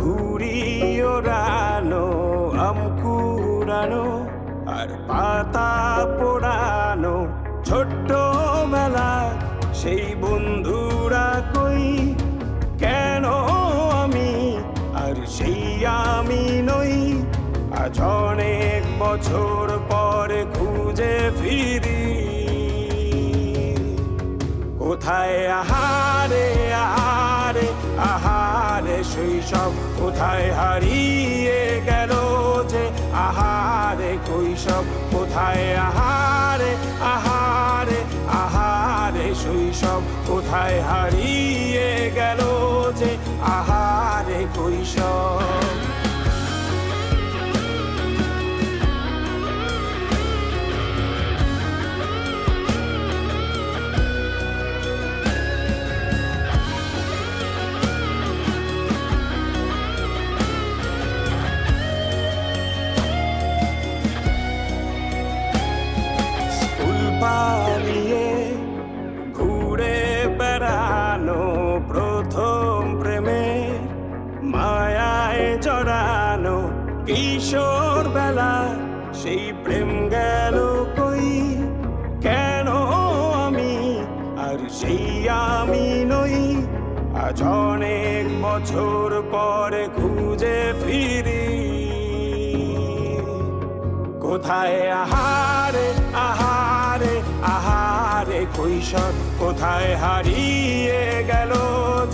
ঘুড়ি ওড়ানো, আম কুড়ানো আর পাতা পোড়ানো, ছোট্টবেলা সেই বন্ধুরা কই, কেন আমি আর সেই আমি নই। আজ অনেক বছর পরে খুঁজে ফিরি, কোথায় আহারে আহারে আহারে শৈশব, কোথায় হারিয়ে গেল যে আহারে কৈশব, কোথায় আহারে আহারে আহারে শৈশব, কোথায় হারিয়ে গেল যে আহারে কৈশব। পালিয়ে ঘুরে বেড়ানো, প্রথম প্রেমে মায়ায় জড়ানো, কিশোর বেলা সেই প্রেম গেল কই, কেন আমি আর সেই আমি নই। আজ অনেক বছর পরে খুঁজে ফিরি, কোথায় আহারে আহারে আহারে কৈশোর, কোথায় হারিয়ে গেল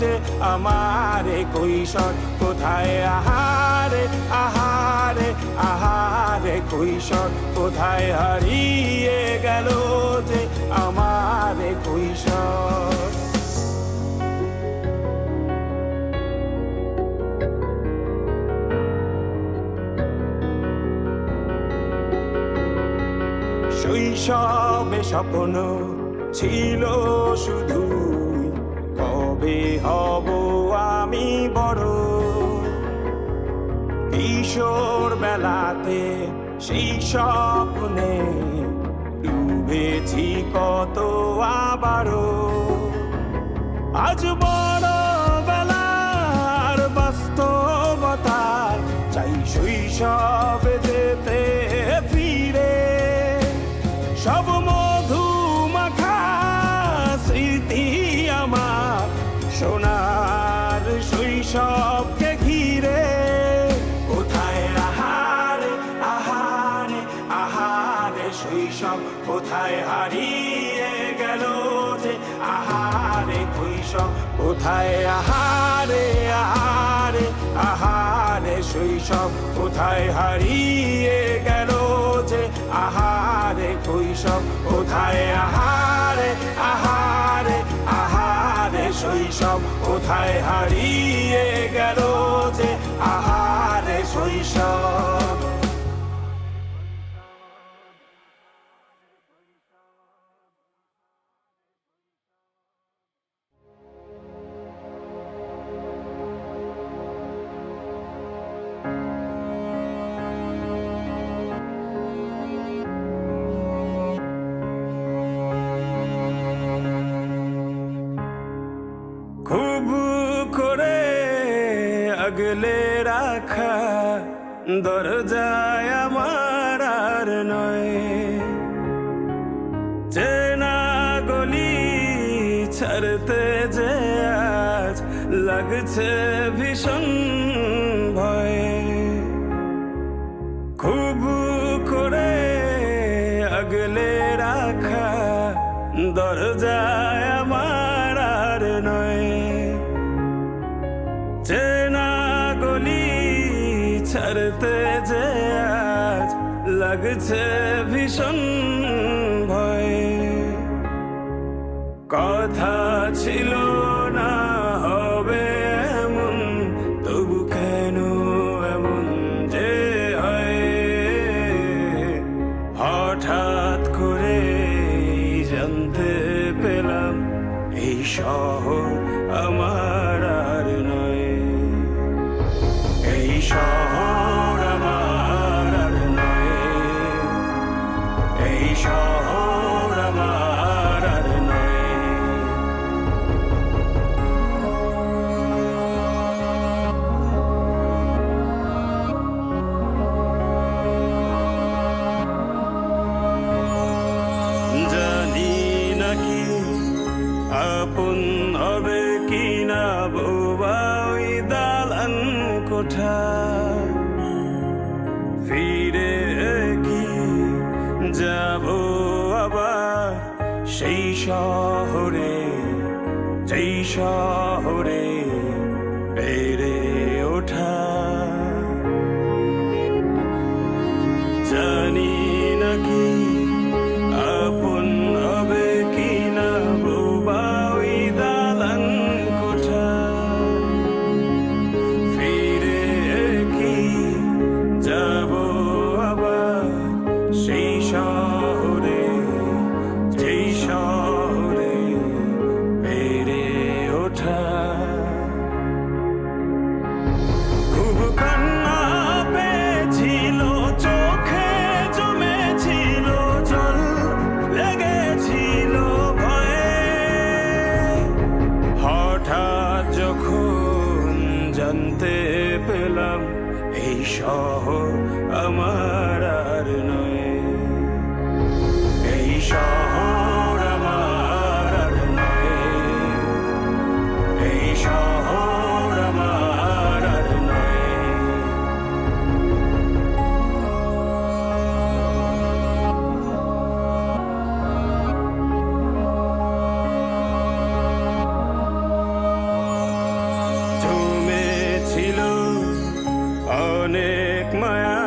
যে আমারে কৈশোর, কোথায় আহারে আহারে আহারে কৈশোর, কোথায় হারিয়ে গেল যে আমারে কৈশোর। শৈশবে স্বপ্ন ছিল শুধু, কবে হব আমি বড়। কিশোর বেলাতে সেই স্বপ্নে ডুবেছি কত আবারও, আজ বড় বেলার বাস্তবতার চাই শৈশবে যেতে ফিরে। সব মধু মাখা স্মৃতি আমার সোনার শৈশবকে ঘিরে, কোথায় আহারে আহারে আহারে শৈশব, কোথায় হারিয়ে গেল যে আহারে কৈশোর, কোথায় আহারে আহারে আহারে শৈশব, কোথায় হারিয়ে গেল যে আহারে কৈশোর, কোথায় আহারে আহারে আহারে শৈশব, কোথায় হারিয়ে গেল যে আহারে শৈশব। খুব করে আগলে রাখা দরজায় আমার আর নয়, চেনা গলি ছাড়তে যে আজ লাগছে ভীষণ ভয়। খুব করে আগলে রাখা দরজায় আমার আর নয়, চেনা গলি ছাড়তে যে আজ লাগছে ভীষণ ভয়। কথা ছিল না হবে এমন, তবু কেন এমন যে হয়, হঠাৎ করে জানতে পেলাম এই শহর আমার আর নয়, এই শহর আমার আর নয়, এই শহর আমার আর নয়। সেই শহরে, যেই শহরে বেড়ে ওঠা। জানি নাকি আপন হবে কিনা বোবা ওই দালান কোঠা। ফিরে কি যাব আবার সেই শহরে, যেই শহরে বেড়ে ওঠা। খুব কান্না পেয়েছিল, চোখে জমেছিল জল, লেগেছিল ভয়ে। হঠাৎ যখন জানতে পেলাম এই শহর আমার আর নয়, এই শহর আমার আর নয়, এই শহর আমার আর নয়। জমেছিল অনেক মায়া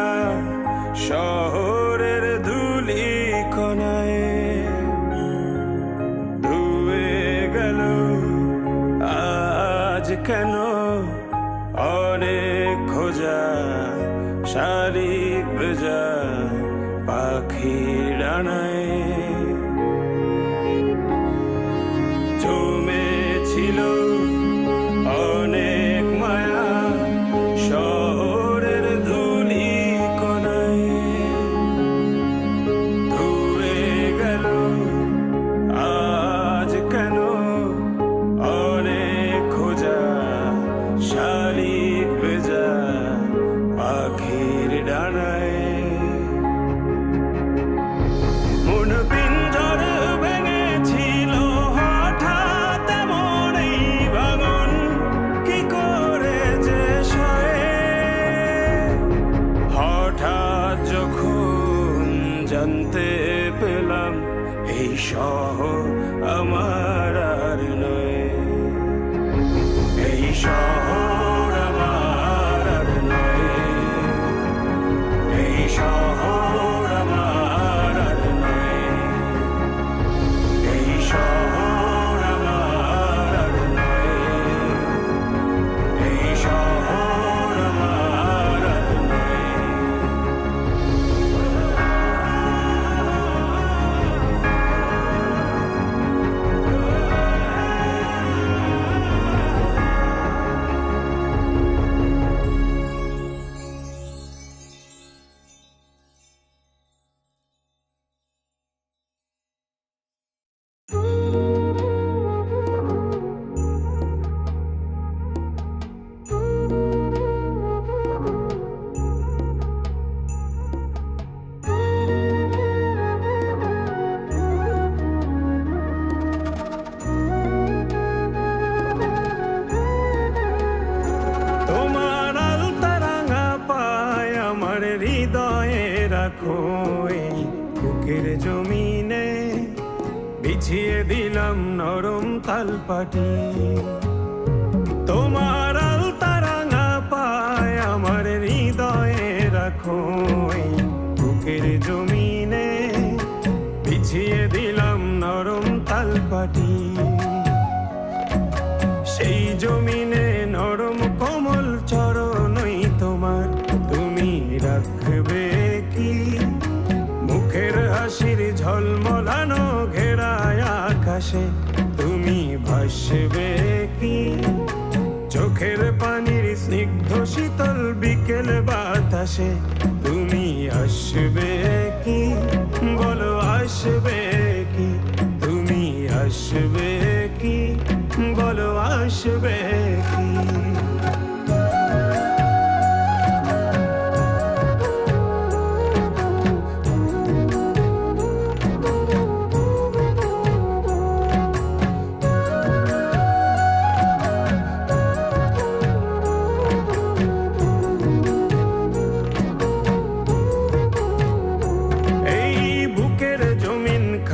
শহরের ধুলি কণায়, ধুয়ে গেল আজ কেন অনেক খোঁজা, শালিক ভেজা পাখির ডানায়। জমেছিল অনেক মায়া শহরের ধুলি কণায়, ধুয়ে গেল আজ কেন অনেক খোঁজা, শালিক ভেজা পাখির ডানায়। মন পিঞ্জর ভেঙেছিল হঠাৎ এমন এই ভাঙন, কি করে যে সয়ে। হঠাৎ যখন জানতে পেলাম এই শহর আমার আর নয়, এই শহর আমার আর নয়, এই শহর আমার আর নয়, এই শহর আমার আর নয়, এই শহর আমার আর নয়। তোমার আলতা রাঙা পায় আমার হৃদয়ে রাখো, এই বুকের জমিনে বিছিয়ে দিলাম নরম তালপাটি। তোমার আলতা রাঙা পায় আমার হৃদয়ে রাখো, এই বুকের জমিনে বিছিয়ে দিলাম নরম তালপাটি। সেই জমিনে নরম কোমল চরণই তোমার, তুমি রাখবে কি মুখের হাসির ঝলমলানো ঘেরায় আকাশে, তুমি ভাসবে কি চোখের পানির স্নিগ্ধ শীতল বিকেল বাতাসে। তুমি আসবে কি বলো, আসবে কি তুমি আসবে কি বলো, আসবে কি।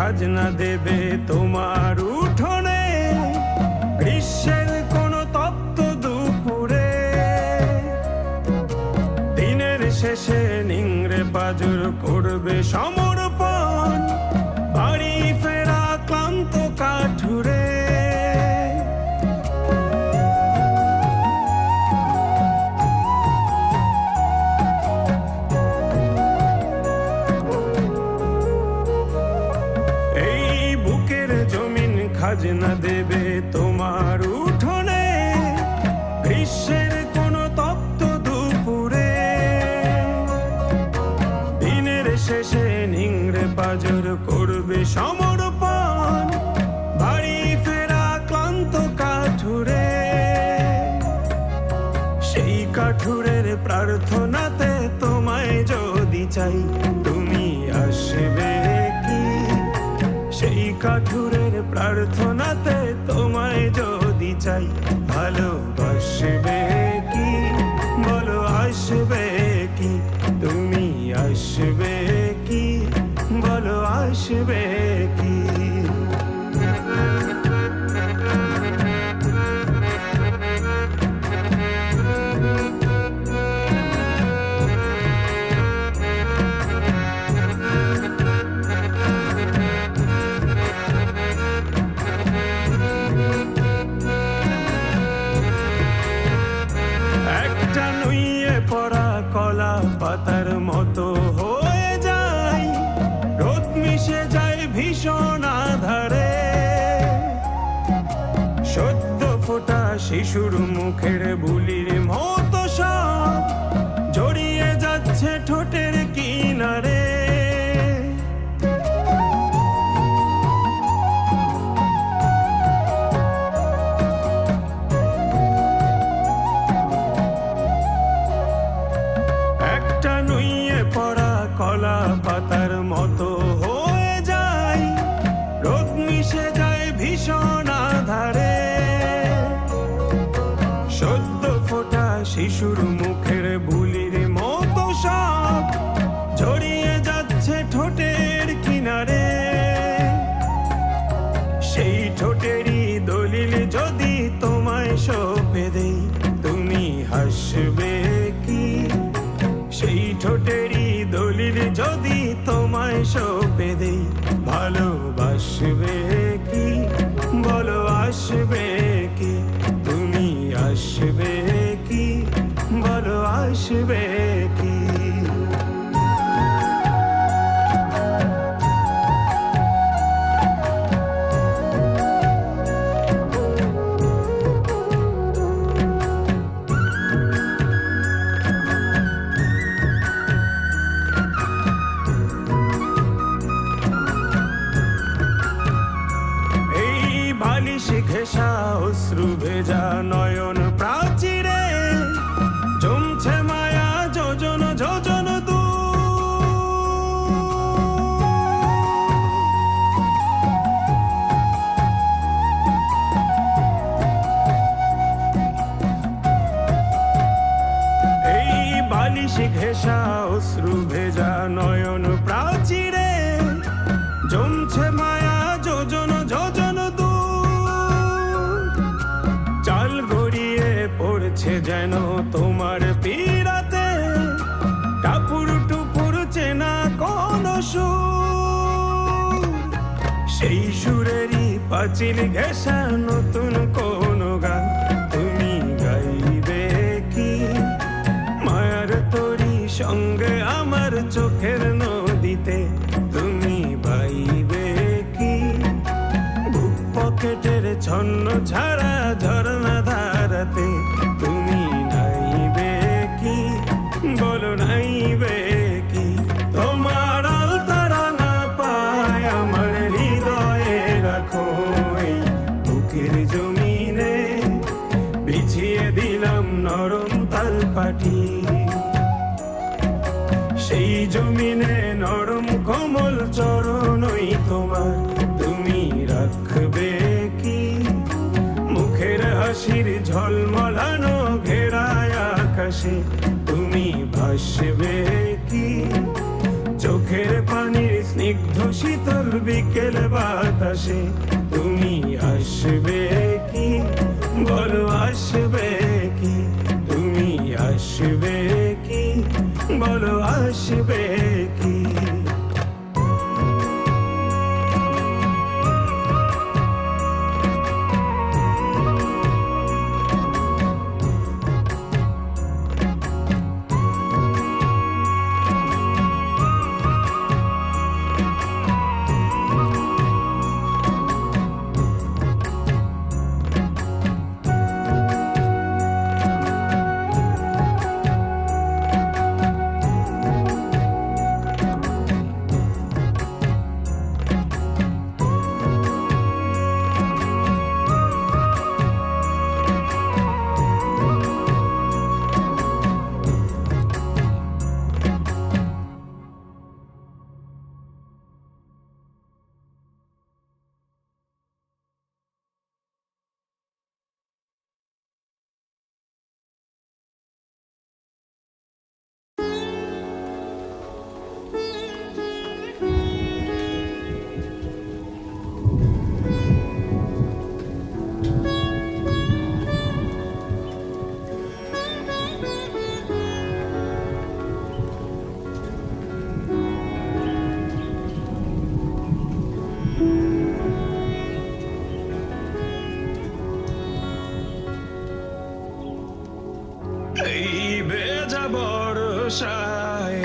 খাজনা দেবে তোমার উঠোনে, গ্রীষ্মের কোনো তপ্ত দুপুরে। দিনের শেষে নিংড়ে পাজর করবে সমর্পণ, বাড়ি ফেরা ক্লান্ত কাঠুরে। খাজনা দেবে তোমার উঠোনে, গ্রীষ্মের কোনো তপ্ত দুপুরে। দিনের শেষে নিংড়ে পাজর করবে সমর্পণ, বাড়ি ফেরা ক্লান্ত কাঠুরে। সেই কাঠুরের প্রার্থনাতে তোমায় যদি চাই, তুমি আসবে কি? সেই কাঠুরের প্রার্থনাতে তোমায় যদি চাই, ভালোবাসবে কি? বলো আসবে কি? তুমি আসবে কি? বলো আসবে কি? পরা কলা পাতার মতো হয়ে যায়, রোদ মিশে যায় ভীষণ আধারে। সদ্য ফোটা শিশুর মুখের বুলির মতো সব জড়িয়ে যাচ্ছে ঠোঁটের কিনারে। কলা পাতার মতো হয়ে যায়, রোদ মিশে যায় ভীষণ আধারে। সদ্য ফোটা শিশুর মুখের বুলির মতো সব জড়িয়ে যাচ্ছে ঠোঁটের কিনারে। সেই ঠোঁটেরই দলিল যদি তোমায় সঁপে দেই, তুমি হাসবে কি? সেই ঠোঁটেরই দলিল যদি তোমায় সঁপে দেই, ভালোবাসবে কি? বলো আসবে কি? তুমি আসবে কি? বলো আসবে কি? ঘেঁষা অশ্রু ভেজা নয়ন প্রাচীরে জমছে মায়া যোজন যোজন দূর। এই বালিশ ঘেঁষা অশ্রু ভেজা নয়ন প্রাচীরে জমছে মায়া যোজন যোজন দূর। চাল গড়িয়ে পড়ছে যেন তোমার পীড়াতে, টাপুর টুপুর চেনা কোন সুর। সেই সুরেরই পাঁচিল ঘেঁষা নতুন কোন গান তুমি গাইবে কি? মায়ার তোরি সঙ্গে আমার চোখের নদীতে তুমি বাইবে কি? বুক পকেটের ছন্ন ছাড়া ঝরনা ধারাতে তুমি নাইবে কি? বলো নাইবে কি? তোমার আলতারা না পায় আমার হৃদয়ে রাখো, এই বুকের জমিনে বিছিয়ে দিলাম নরম তালপাটি। সেই জমিনে নরম কোমল চরণই তোমার, তুমি রাখবে কি? মুখের হাসির ঝলমলানো ঘেরায় আকাশে তুমি ভাসবে কি? চোখে চোখের পানির স্নিগ্ধ শীতল বিকেল বাতাসে তুমি আসবে কি, বলো আসবে কি, তুমি আসবে কি, বলো আসবে কি। এই বেজা বর্ষায়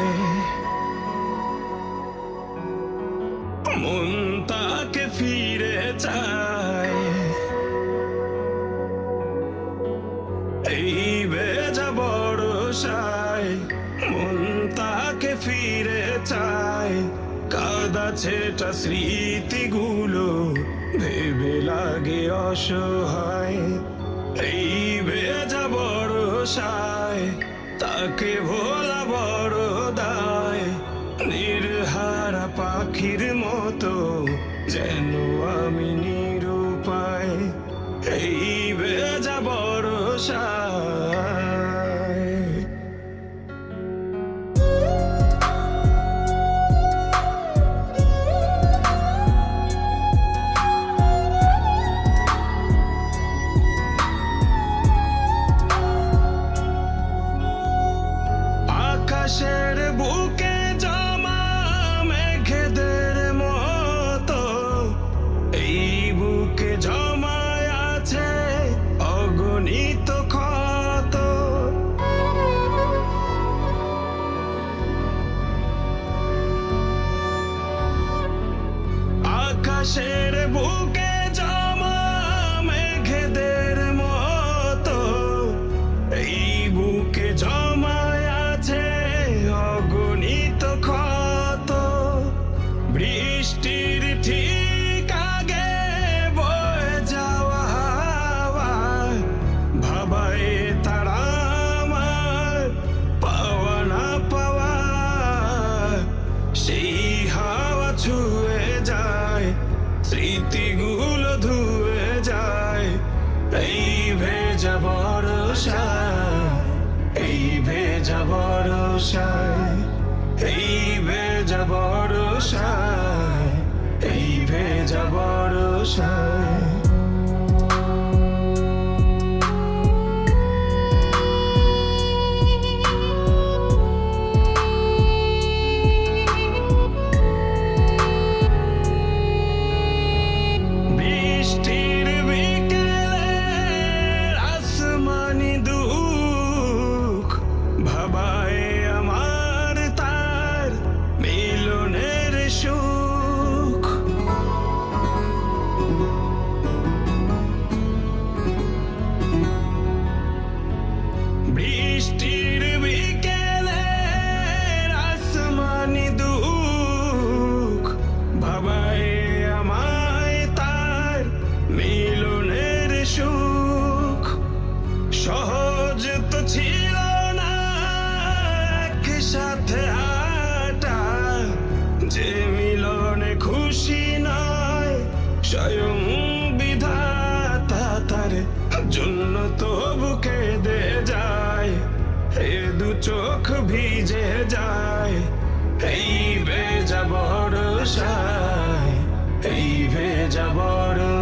মন তাকে ফিরে চায়, এই বেজা বর্ষায় মন তাকে ফিরে চায়। কাদা ছেটা স্মৃতিগুলো ভেবে লাগে অসহায়, এই ভেজা বর্ষায় তাকে ভোলা বড় দায়। নির্হারা পাখির মতো যেন আমি নিরুপায়, এই ভেজা বর্ষায়। আকাশের বুকে জমা মেঘেদের মতো এই বুকে জমায় আছে অগণিত ক্ষত। আকাশের বুকে জমা মেঘেদের মতো এই বুকে জমায় আছে অগণিত ক্ষত। বৃষ্টির ঠিক আগে বয়ে যাওয়া হাওয়া ভাবায় তারা আমার পাওয়া না পাওয়া। সেই হাওয়া ছুঁয়ে যায়, স্মৃতিগুলো ধুয়ে যায়। এই ভেজা বর্ষায়, এই ভেজা বর্ষায়, এই ভেজা বর্ষায়, এই ভেজা বর্ষায়। বৃষ্টির বিকেলে আসমানি দুঃখ ভাবায় আমার তার মিলনের সুখ।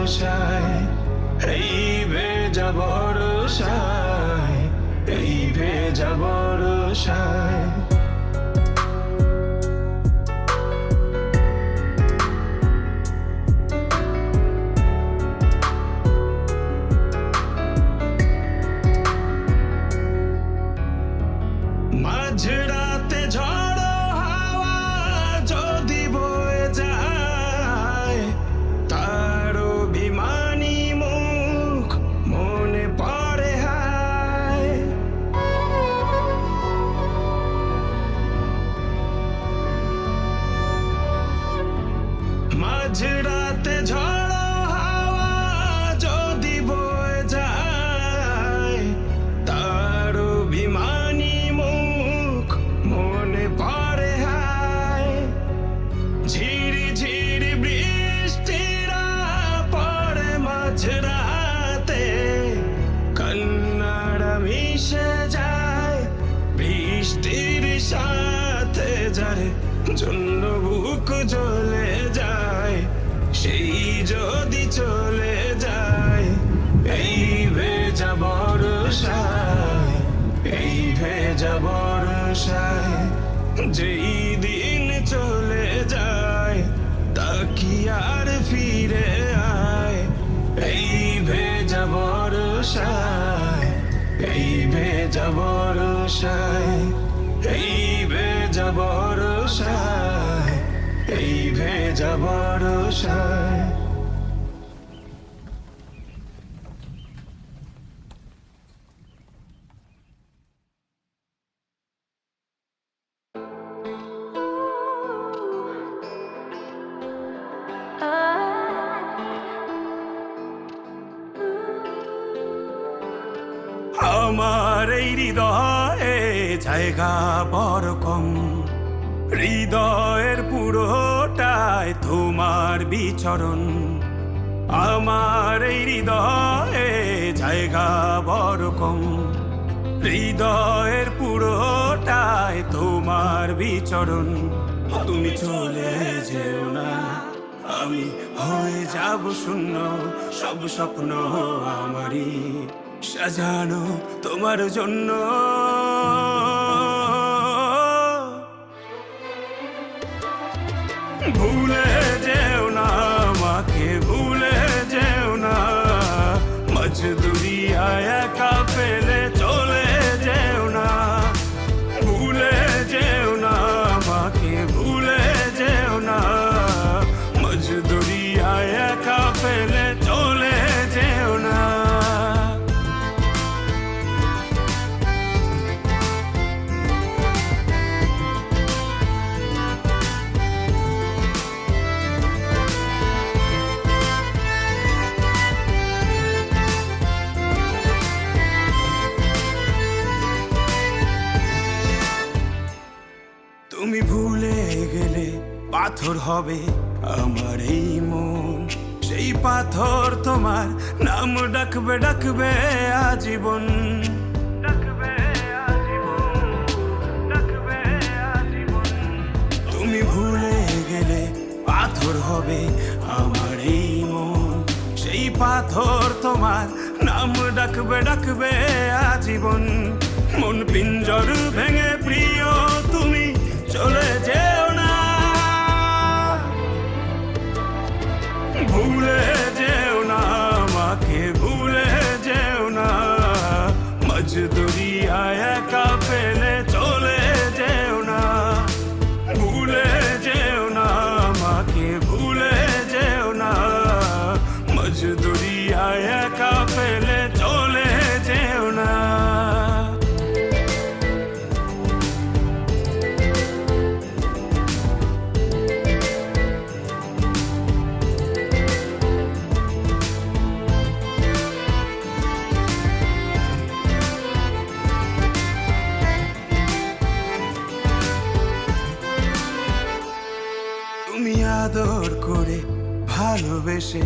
বর্ষায়, এই ভেজা বর্ষায়, এই ভেজা বর্ষায়। মাঝরাতে ঝড়ো হাওয়া যদি বয়ে যায়, তার অভিমানী মুখ মনে পড়ে হায়। মাঝরাতে ঝড়ো হাওয়া যদি বয়ে যায়, তার অভিমানী মুখ মনে পড়ে হায়। ঝিরি ঝিরি বৃষ্টিরা পড়ে মাঝরাতে, কান্নারা মিশে যায় বৃষ্টির সাথে। যার জন্য বুক জ্বলে যায়, সেই যদি চলে যায়। এই ভেজা বর্ষায়, এই ভেজা বর্ষায়, যেই দিন চলে যায় তা কি আর ফিরে আয়। এই ভেজা বর্ষায়, এই ভেজা বর্ষায়, এই ভেজা বর্ষায়, এই ভেজা বর্ষায়। আমার এই হৃদয়ে জায়গা বড় কম, হৃদয়ের পুরোটায় তোমার বিচরণ। আমার এই হৃদয়ে জায়গা বড় কম, হৃদয়ের পুরোটায় তোমার বিচরণ। তুমি চলে যেও না, আমি হয়ে যাব শূন্য। সব স্বপ্ন আমারই সাজানো তোমার জন্য। ভুলে যেও না আমাকে, ভুলে যেও না। মজদুরিয়ায় একা ফেলে চলে যেও না। ভুলে যেও না আমাকে, ভুলে যেও না। মজদুরিয়ায় একা ফেলে চলে যেও না। তুমি ভুলে গেলে পাথর হবে আমার এই মন। সেই পাথর তোমার নাম ডাকবে, ডাকবে আজীবন। তুমি ভুলে গেলে পাথর হবে আমার এই মন। সেই পাথর তোমার নাম ডাকবে, ডাকবে আজীবন। মন পিঞ্জর ভেঙে প্রিয় তুমি চলে যেও না। ভুলে যেও না আমাকে, ভুলে যেও না। মজদুরিয়ায় একা ফেলে চলে যেও না। ভুলে যেও না আমাকে, ভুলে যেও না। মজদুরিয়ায় একা ফেলে চলে যেও না। তুমি আদর করে ভালোবেসে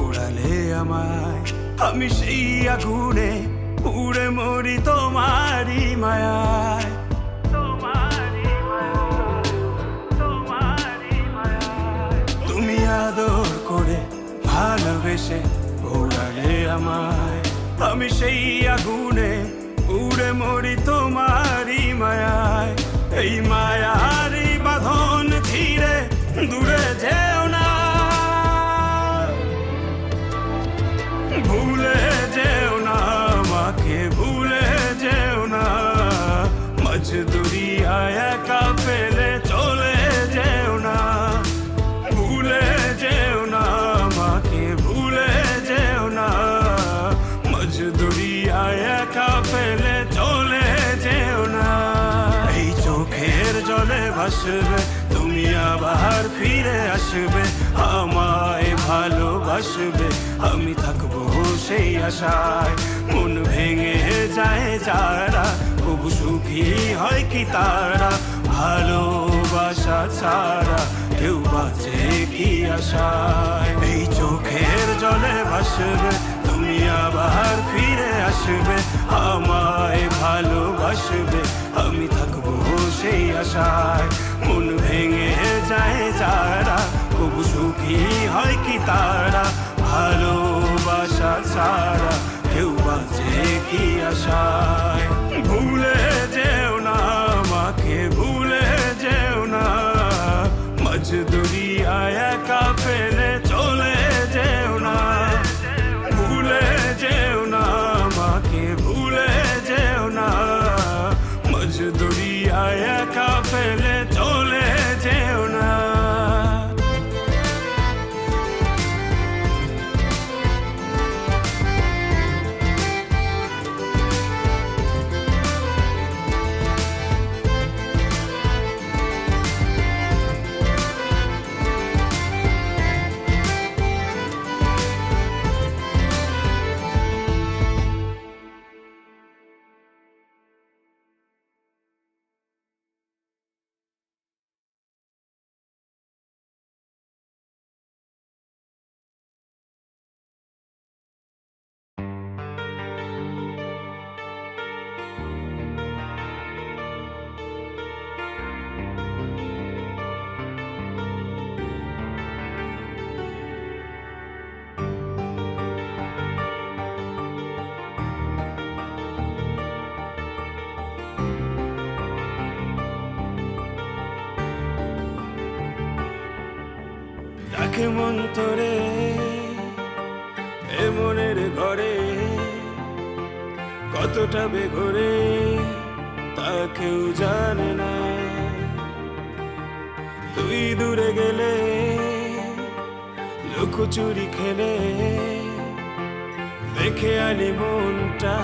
উড়ালে আমায়, আমি সেই আগুনে পুড়ে মরি তোমারই মায়ায়। তুমি আদর করে ভালোবেসে বাতাসে ঘোরালে আমায়, আমি সেই আগুনে উড়ে মরি তোমারই মায়ায়। এই মায়ারই বাঁধন ছিঁড়ে দূরে যেও না, ভুলে যেও না আমাকে, ভুলে যেও না। মজদুরিয়ায় একা ফেলে চলে যেও না, ভুলে যেও না আমাকে, ভুলে যেও না। মজদুরিয়ায় একা ফেলে চলে যেও না। এই চোখের জলে ভাসবে তুমি, আবার ফিরে আসবে, আমায় ভালোবাসবে, আমি থাকবো সেই আশায়। মন ভেঙে যায় যারা, তবু সুখী হয় কি তারা, ভালোবাসা ছাড়া কেউ বাঁচে কি আশায়। এই চোখের জলে ভাসবে তুমি, আবার ফিরে আসবে, আমায় ভালোবাসবে, আমি থাকবো সেই আশায়। মন ভেঙে যায় যারা, তবু সুখী হয় কি তারা, ভালোবাসা ছাড়া কেউ বাঁচে কি আশায়। ভুলে যেও না আমাকে, ভুলে যেও না। মজদুরিয়ায় একা ফেলে চলে যেও না, ভুলে যেও না আমাকে, ভুলে যেও না। মজদুরিয়ায় একা ফেলে চলে যেও না। ডাকে মন তোরে এ মনের ঘরে, কতটা বেঘরে তা কেউ জানে না। তুই দূরে গেলে লুকোচুরি খেলে, দেখে আলি মনটা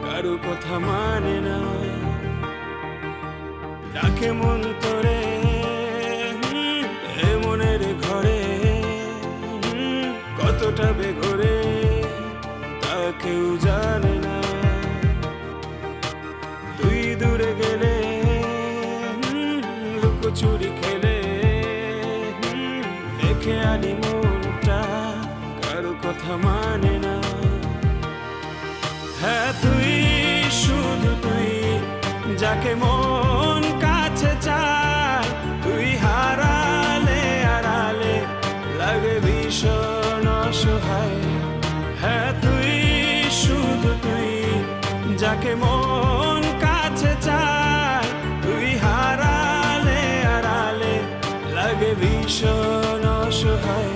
কারো কথা মানে না। ডাকে মন তোরে এ মনের ঘরে, কতটা বেঘরে তা কেউ জানে না। তুই দূরে গেলে লুকোচুরি খেলে, দেখে আলি মনটা কারো কথা মানে না। হ্যাঁ তুই, শুধু তুই, যাকে মন কাছে চায়, তুই হারালে আড়ালে লাগে ভীষণ অসহায়। হ্যাঁ তুই, শুধু তুই, যাকে মন কাছে চায়, তুই হারালে আড়ালে লাগে ভীষণ অসহায়।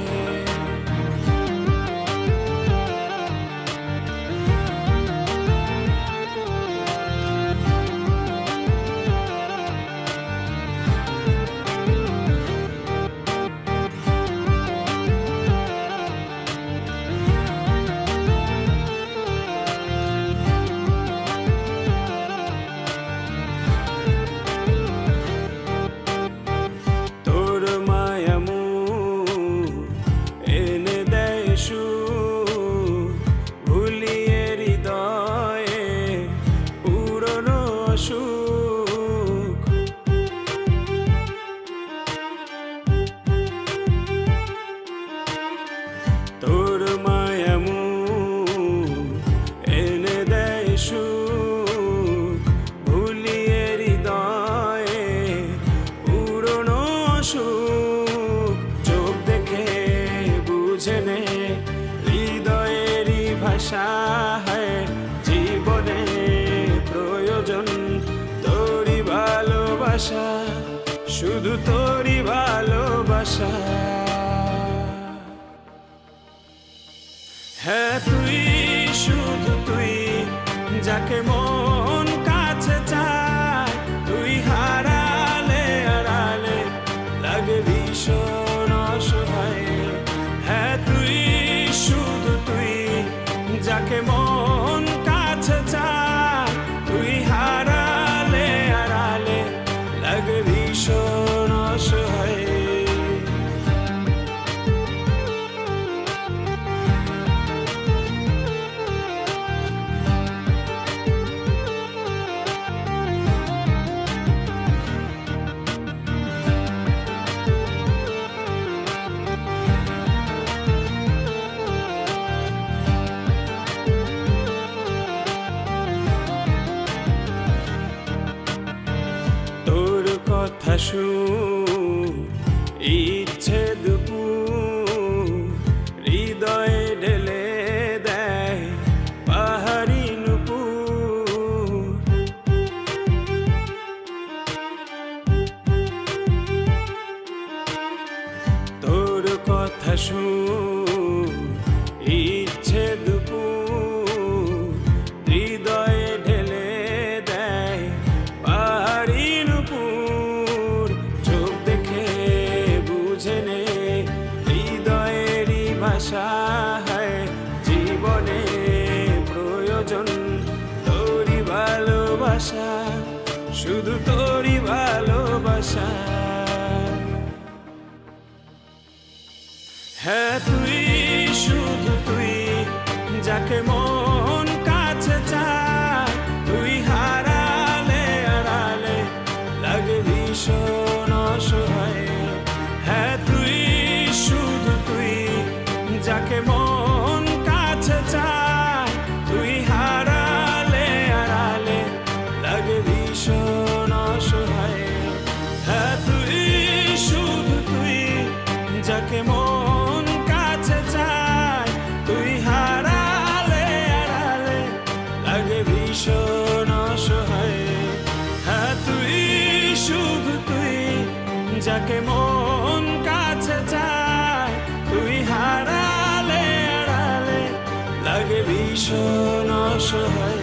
তোর মায়া শুধু তোরই ভালোবাসা। হ্যাঁ তুই, শুধু তুই, যাকে মন কাছে চায়, তুই হারালে আড়ালে লাগে ভীষণ অসহায়। হ্যাঁ তুই, শুধু তুই, যাকে মন কাছে চায়, তুই হারালে আড়ালে লাগে ভীষণ অসহায়। তোর কথা শুন, ইচ্ছে দুপুর হৃদয়ে ঢেলে দেয় পাহাড়ি নুপুর। তোর কথা শুন, ইচ্ছে দুপুর হৃদয়ে ঢেলে দেয় পাহাড়ি নুপুর। চোখ দেখে বুঝে নে হৃদয়েরই ভাষা, হয় জীবনে প্রয়োজন তোরই ভালোবাসা, শুধু তোরই ভালোবাসা। হ্যাঁ তুই, শুধু তুই, যাকে মন কাছে চায়, তুই হারালে আড়ালে লাগে ভীষণ অসহায়। হ্যাঁ তুই, শুধু তুই, যাকে মন কাছে চায়, তুই হারালে আড়ালে লাগে ভীষণ অসহায়। হ্যাঁ তুই, শুধু তুই, যাকে মন কাছে চায়, তুই হারালে আড়ালে লাগে ভীষণ অসহায়। হ্যাঁ তুই, শুধু তুই, যাকে মন কাছে চায়, তুই হারালে আড়ালে লাগে ভীষণ অসহায়।